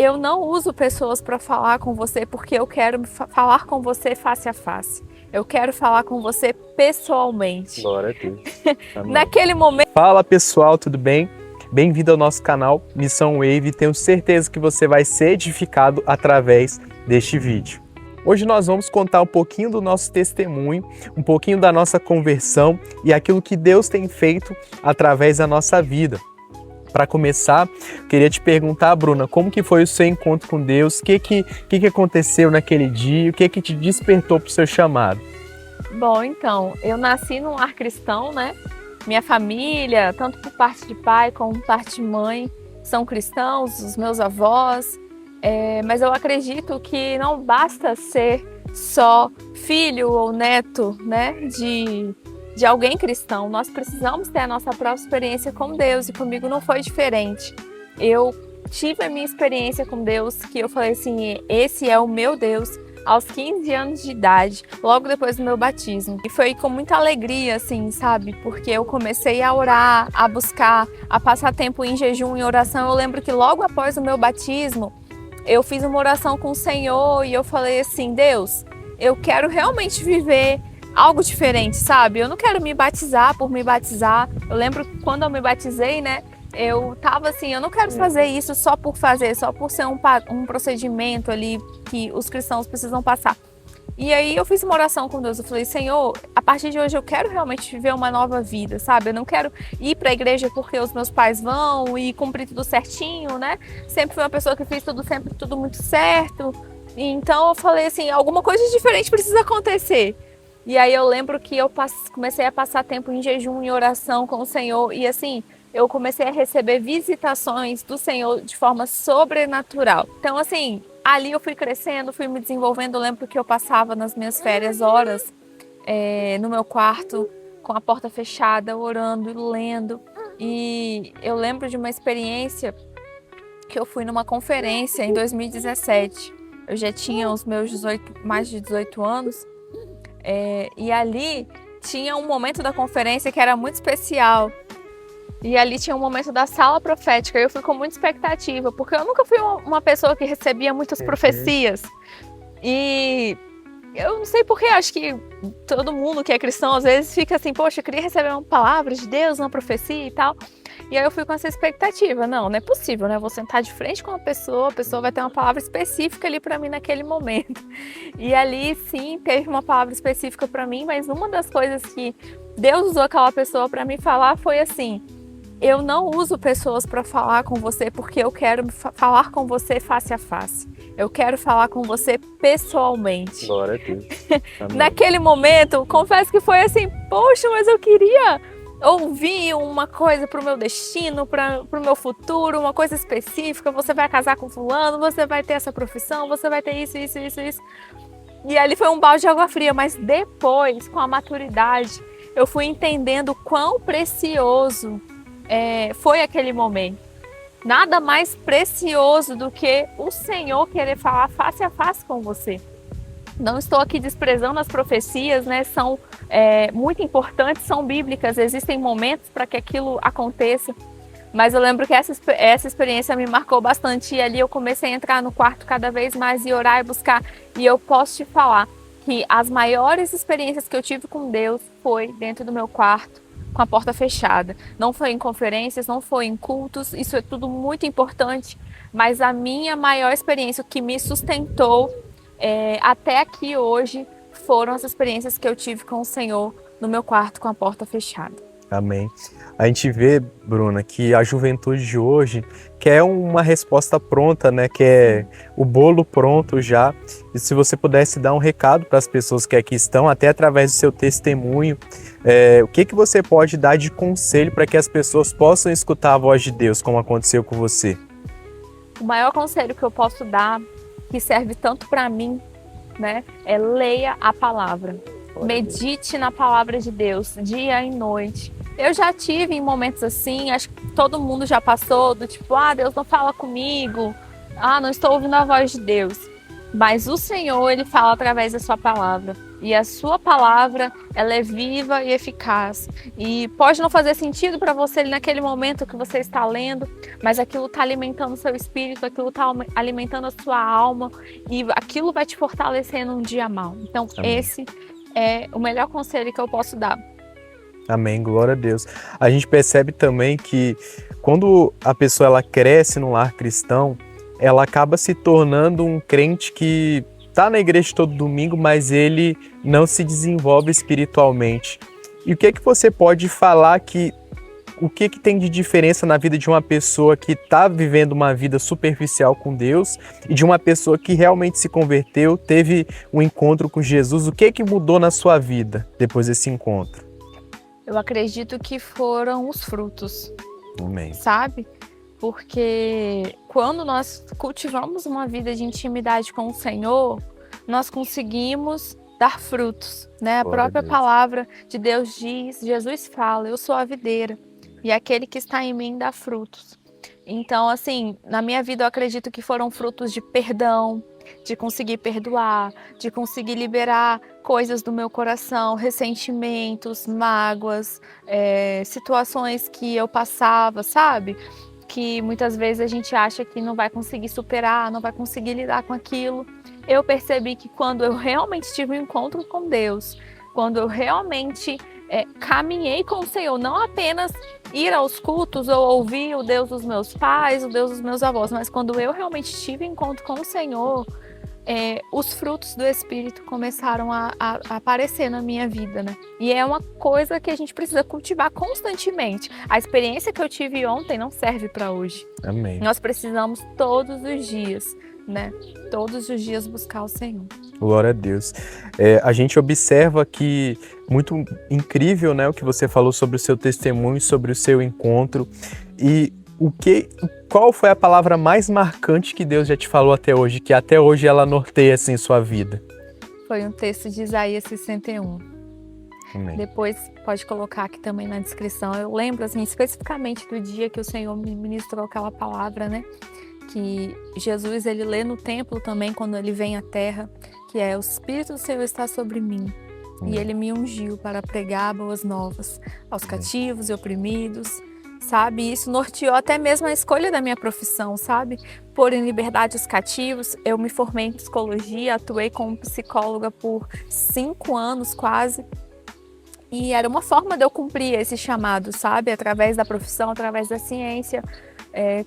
eu não uso pessoas para falar com você porque eu quero falar com você face a face. Eu quero falar com você pessoalmente. Glória a Deus. Amém. Naquele momento. Fala pessoal, tudo bem? Bem-vindo ao nosso canal Missão Wave. Tenho certeza que você vai ser edificado através deste vídeo. Hoje nós vamos contar um pouquinho do nosso testemunho, um pouquinho da nossa conversão e aquilo que Deus tem feito através da nossa vida. Para começar, queria te perguntar, Bruna, como que foi o seu encontro com Deus? O que aconteceu naquele dia? O que te despertou para o seu chamado? Bom, então, eu nasci num lar cristão, né? Minha família, tanto por parte de pai como por parte de mãe, são cristãos, os meus avós. Mas eu acredito que não basta ser só filho ou neto, né, de alguém cristão. Nós precisamos ter a nossa própria experiência com Deus e comigo não foi diferente. Eu tive a minha experiência com Deus, que eu falei assim, esse é o meu Deus, aos 15 anos de idade, logo depois do meu batismo. E foi com muita alegria, assim, sabe? Porque eu comecei a orar, a buscar, a passar tempo em jejum e oração. Eu lembro que logo após o meu batismo, eu fiz uma oração com o Senhor e eu falei assim, Deus, eu quero realmente viver algo diferente, sabe? Eu não quero me batizar por me batizar. Eu lembro quando eu me batizei, né? Eu tava assim, eu não quero fazer isso só por fazer, só por ser um procedimento ali que os cristãos precisam passar. E aí eu fiz uma oração com Deus, eu falei, Senhor, a partir de hoje eu quero realmente viver uma nova vida, sabe? Eu não quero ir para a igreja porque os meus pais vão e cumprir tudo certinho, né? Sempre fui uma pessoa que fez sempre tudo muito certo. Então eu falei assim, alguma coisa diferente precisa acontecer. E aí eu lembro que eu comecei a passar tempo em jejum e oração com o Senhor e assim, eu comecei a receber visitações do Senhor de forma sobrenatural. Então assim, ali eu fui crescendo, fui me desenvolvendo. Eu lembro que eu passava nas minhas férias horas no meu quarto, com a porta fechada, orando e lendo. E eu lembro de uma experiência que eu fui numa conferência em 2017. Eu já tinha os meus mais de 18 anos. E ali tinha um momento da conferência que era muito especial. E ali tinha um momento da sala profética. Eu fui com muita expectativa, porque eu nunca fui uma pessoa que recebia muitas profecias. E eu não sei porquê, acho que todo mundo que é cristão às vezes fica assim, poxa, eu queria receber uma palavra de Deus, uma profecia e tal. E aí eu fui com essa expectativa, não é possível, né? Eu vou sentar de frente com a pessoa vai ter uma palavra específica ali para mim naquele momento. E ali sim, teve uma palavra específica para mim, mas uma das coisas que Deus usou aquela pessoa para me falar foi assim, eu não uso pessoas para falar com você porque eu quero falar com você face a face. Eu quero falar com você pessoalmente. Glória a Deus. Amém. Naquele momento, confesso que foi assim, poxa, mas eu queria ouvir uma coisa para o meu destino, para o meu futuro, uma coisa específica. Você vai casar com fulano, você vai ter essa profissão, você vai ter isso. E ali foi um balde de água fria, mas depois, com a maturidade, eu fui entendendo quão precioso foi aquele momento. Nada mais precioso do que o Senhor querer falar face a face com você. Não estou aqui desprezando as profecias, né? São muito importantes, são bíblicas, existem momentos para que aquilo aconteça. Mas eu lembro que essa experiência me marcou bastante e ali eu comecei a entrar no quarto cada vez mais e orar e buscar. E eu posso te falar que as maiores experiências que eu tive com Deus foi dentro do meu quarto, com a porta fechada. Não foi em conferências, não foi em cultos, isso é tudo muito importante, mas a minha maior experiência, o que me sustentou até aqui hoje, foram as experiências que eu tive com o Senhor no meu quarto com a porta fechada. Amém. A gente vê, Bruna, que a juventude de hoje quer uma resposta pronta, né? Quer o bolo pronto já. E se você pudesse dar um recado para as pessoas que aqui estão, até através do seu testemunho, o que você pode dar de conselho para que as pessoas possam escutar a voz de Deus, como aconteceu com você? O maior conselho que eu posso dar, que serve tanto para mim, né, é leia a palavra. Medite na palavra de Deus, dia e noite. Eu já tive em momentos assim, acho que todo mundo já passou, do tipo, Deus não fala comigo, não estou ouvindo a voz de Deus. Mas o Senhor, Ele fala através da sua palavra. E a sua palavra, ela é viva e eficaz. E pode não fazer sentido para você naquele momento que você está lendo, mas aquilo está alimentando o seu espírito, aquilo está alimentando a sua alma, e aquilo vai te fortalecer num dia mau. Então, Amém. esse é o melhor conselho que eu posso dar. Amém, glória a Deus. A gente percebe também que quando a pessoa ela cresce no lar cristão, ela acaba se tornando um crente que está na igreja todo domingo, mas ele não se desenvolve espiritualmente. E o que é que você pode falar o que tem de diferença na vida de uma pessoa que está vivendo uma vida superficial com Deus e de uma pessoa que realmente se converteu, teve um encontro com Jesus? O que mudou na sua vida depois desse encontro? Eu acredito que foram os frutos. Amém. Sabe? Porque quando nós cultivamos uma vida de intimidade com o Senhor, nós conseguimos dar frutos, né? A própria palavra de Deus diz, Jesus fala, eu sou a videira, e aquele que está em mim dá frutos. Então, assim, na minha vida eu acredito que foram frutos de perdão, de conseguir perdoar, de conseguir liberar coisas do meu coração, ressentimentos, mágoas, situações que eu passava, sabe? Que muitas vezes a gente acha que não vai conseguir superar, não vai conseguir lidar com aquilo. Eu percebi que quando eu realmente tive um encontro com Deus, quando eu realmente caminhei com o Senhor, não apenas ir aos cultos ou ouvir o Deus dos meus pais, o Deus dos meus avós, mas quando eu realmente tive encontro com o Senhor, os frutos do Espírito começaram a aparecer na minha vida, né? E é uma coisa que a gente precisa cultivar constantemente. A experiência que eu tive ontem não serve para hoje. Amém. Nós precisamos todos os dias, né? Todos os dias buscar o Senhor. Glória a Deus. A gente observa que muito incrível, né, o que você falou sobre o seu testemunho, sobre o seu encontro. E qual foi a palavra mais marcante que Deus já te falou até hoje, que até hoje ela norteia assim sua vida? Foi um texto de Isaías 61. Amém. Depois pode colocar aqui também na descrição. Eu lembro assim, especificamente do dia que o Senhor me ministrou aquela palavra, né? Que Jesus, ele lê no templo também, quando ele vem à terra, que o Espírito do Senhor está sobre mim. E ele me ungiu para pregar boas novas aos cativos e oprimidos, sabe? Isso norteou até mesmo a escolha da minha profissão, sabe? Pôr em liberdade os cativos. Eu me formei em psicologia, atuei como psicóloga por 5 anos quase. E era uma forma de eu cumprir esse chamado, sabe? Através da profissão, através da ciência,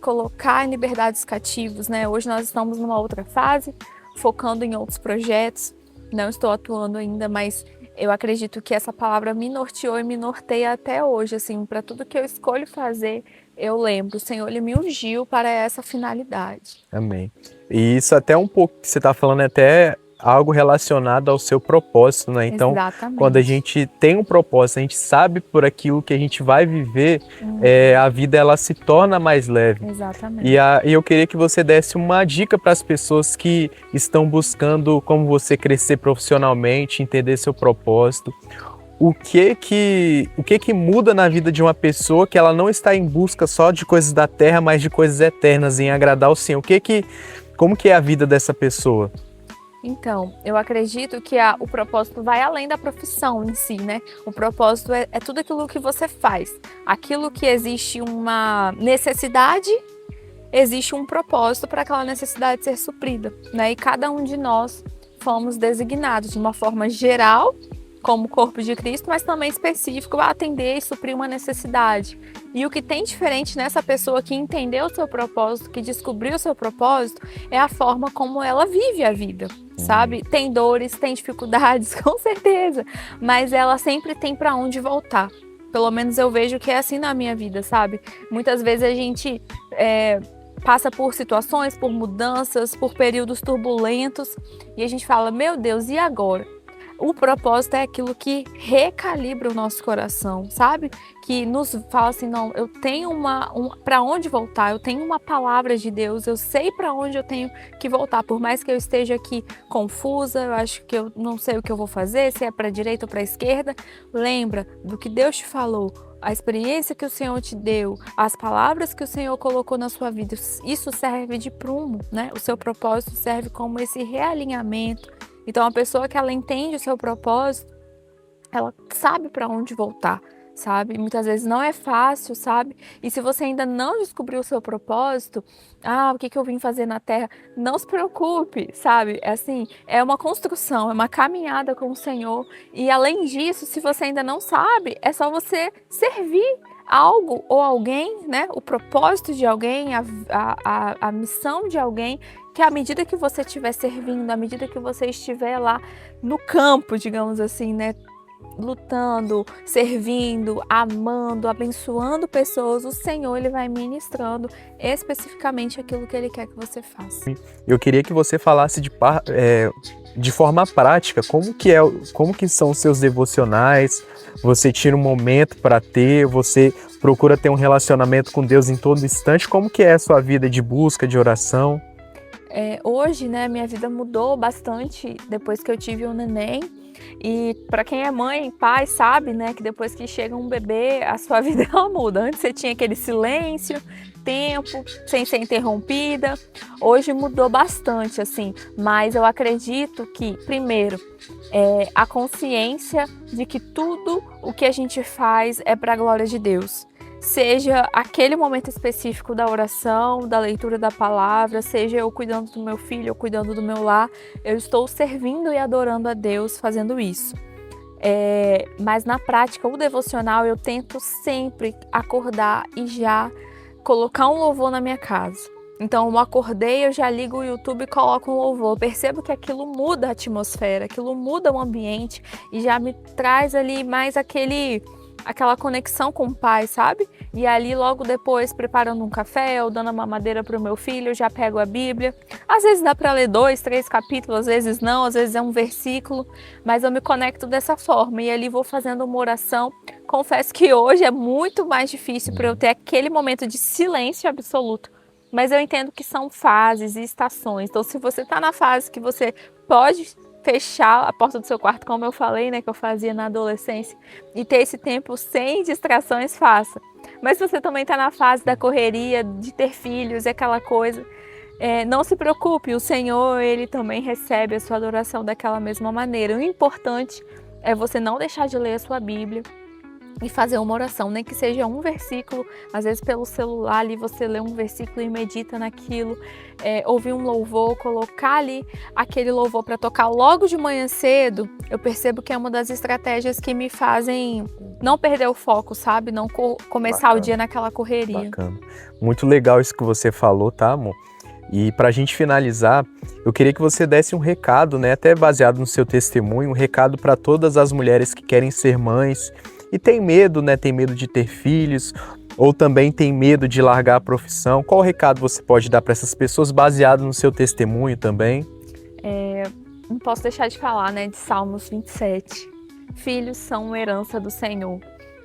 colocar em liberdade os cativos, né? Hoje nós estamos numa outra fase, focando em outros projetos. Não estou atuando ainda, mas eu acredito que essa palavra me norteou e me norteia até hoje, assim, para tudo que eu escolho fazer, eu lembro, o Senhor, ele me ungiu para essa finalidade. Amém. E isso até um pouco que você está falando, até algo relacionado ao seu propósito, né? Então, exatamente. Quando a gente tem um propósito, a gente sabe por aquilo que a gente vai viver, a vida ela se torna mais leve. Exatamente. E eu queria que você desse uma dica para as pessoas que estão buscando como você crescer profissionalmente, entender seu propósito. O que muda na vida de uma pessoa que ela não está em busca só de coisas da terra, mas de coisas eternas, em agradar o Senhor? Como que é a vida dessa pessoa? Então, eu acredito que o propósito vai além da profissão em si, né? O propósito é tudo aquilo que você faz. Aquilo que existe uma necessidade, existe um propósito para aquela necessidade ser suprida, né? E cada um de nós fomos designados de uma forma geral, como corpo de Cristo, mas também específico a atender e suprir uma necessidade. E o que tem diferente nessa pessoa que entendeu o seu propósito, que descobriu o seu propósito, é a forma como ela vive a vida, sabe? Tem dores, tem dificuldades, com certeza, mas ela sempre tem para onde voltar. Pelo menos eu vejo que é assim na minha vida, sabe? Muitas vezes a gente passa por situações, por mudanças, por períodos turbulentos, e a gente fala, meu Deus, e agora? O propósito é aquilo que recalibra o nosso coração, sabe? Que nos fala assim, não, eu tenho para onde voltar, eu tenho uma palavra de Deus, eu sei para onde eu tenho que voltar. Por mais que eu esteja aqui confusa, eu acho que eu não sei o que eu vou fazer, se é para a direita ou para a esquerda, lembra do que Deus te falou. a experiência que o Senhor te deu, as palavras que o Senhor colocou na sua vida, isso serve de prumo, né? O seu propósito serve como esse realinhamento. Então, a pessoa que ela entende o seu propósito, ela sabe para onde voltar, sabe? Muitas vezes não é fácil, sabe? E se você ainda não descobriu o seu propósito, o que eu vim fazer na Terra? Não se preocupe, sabe? É assim, é uma construção, é uma caminhada com o Senhor. E além disso, se você ainda não sabe, é só você servir algo ou alguém, né? O propósito de alguém, a missão de alguém, que à medida que você estiver servindo, à medida que você estiver lá no campo, digamos assim, né? Lutando, servindo, amando, abençoando pessoas, o Senhor ele vai ministrando especificamente aquilo que Ele quer que você faça. Eu queria que você falasse de forma prática como que são os seus devocionais. Você tira um momento para você procura ter um relacionamento com Deus em todo instante. Como que é a sua vida de busca, de oração? Hoje, né, minha vida mudou bastante depois que eu tive um neném. E para quem é mãe, pai, sabe, né, que depois que chega um bebê, a sua vida ela muda. Antes você tinha aquele silêncio, tempo, sem ser interrompida. Hoje mudou bastante, assim. Mas eu acredito que, primeiro, a consciência de que tudo o que a gente faz é para a glória de Deus. Seja aquele momento específico da oração, da leitura da palavra, seja eu cuidando do meu filho, eu cuidando do meu lar, eu estou servindo e adorando a Deus fazendo isso. Mas na prática, o devocional, eu tento sempre acordar e já colocar um louvor na minha casa. Então, eu acordei, eu já ligo o YouTube e coloco um louvor. Eu percebo que aquilo muda a atmosfera, aquilo muda o ambiente e já me traz ali mais aquela conexão com o pai, sabe? E ali logo depois, preparando um café ou dando uma mamadeira para o meu filho, eu já pego a Bíblia. Às vezes dá para ler 2, 3 capítulos, às vezes não, às vezes é um versículo, mas eu me conecto dessa forma e ali vou fazendo uma oração. Confesso que hoje é muito mais difícil para eu ter aquele momento de silêncio absoluto, mas eu entendo que são fases e estações. Então, se você está na fase que você pode fechar a porta do seu quarto, como eu falei, né, que eu fazia na adolescência, e ter esse tempo sem distrações, faça. Mas se você também está na fase da correria, de ter filhos e aquela coisa, não se preocupe, o Senhor, Ele também recebe a sua adoração daquela mesma maneira. O importante é você não deixar de ler a sua Bíblia e fazer uma oração, nem que seja um versículo, às vezes pelo celular ali você lê um versículo e medita naquilo, ouvir um louvor, colocar ali aquele louvor para tocar logo de manhã cedo. Eu percebo que é uma das estratégias que me fazem não perder o foco, sabe? Não começar o dia naquela correria. Bacana. Muito legal isso que você falou, tá, amor? E para a gente finalizar, eu queria que você desse um recado, né, até baseado no seu testemunho, um recado para todas as mulheres que querem ser mães e tem medo, né? Tem medo de ter filhos ou também tem medo de largar a profissão. Qual recado você pode dar para essas pessoas baseado no seu testemunho também? Não posso deixar de falar, né, de Salmos 27. Filhos são uma herança do Senhor.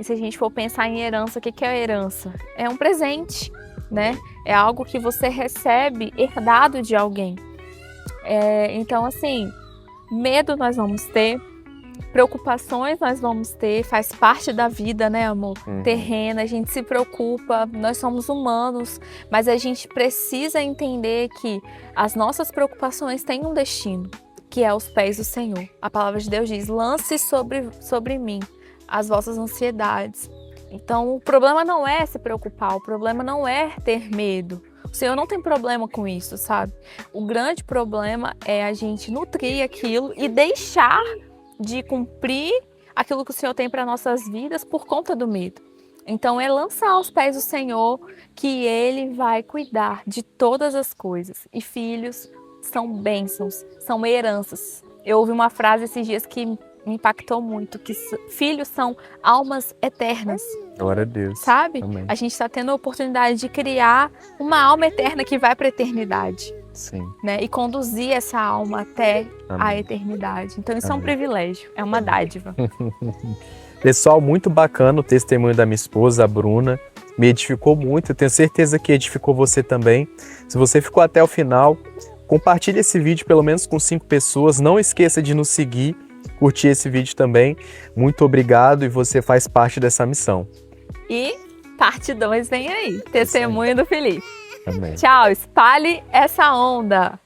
E se a gente for pensar em herança, o que é herança? É um presente, né? É algo que você recebe herdado de alguém. Então, assim, medo nós vamos ter, preocupações nós vamos ter, faz parte da vida, né, amor? Terrena, a gente se preocupa, nós somos humanos, mas a gente precisa entender que as nossas preocupações têm um destino, que é aos pés do Senhor. A palavra de Deus diz: lance sobre mim as vossas ansiedades. Então, o problema não é se preocupar, o problema não é ter medo. O Senhor não tem problema com isso, sabe? O grande problema é a gente nutrir aquilo e deixar de cumprir aquilo que o Senhor tem para nossas vidas por conta do medo. Então é lançar aos pés do Senhor, que Ele vai cuidar de todas as coisas. E filhos são bênçãos, são heranças. Eu ouvi uma frase esses dias que me impactou muito, que filhos são almas eternas. Glória a Deus. Sabe? Amém. A gente está tendo a oportunidade de criar uma alma eterna que vai para a eternidade. Sim. Né? E conduzir essa alma até a eternidade. Então isso é um privilégio, é uma dádiva. Pessoal, muito bacana o testemunho da minha esposa, a Bruna. Me edificou muito, eu tenho certeza que edificou você também. Se você ficou até o final, compartilhe esse vídeo pelo menos com 5 pessoas. Não esqueça de nos seguir, curtir esse vídeo também. Muito obrigado e você faz parte dessa missão. E parte 2 vem aí. Testemunho do Felipe. Amém. Tchau, espalhe essa onda.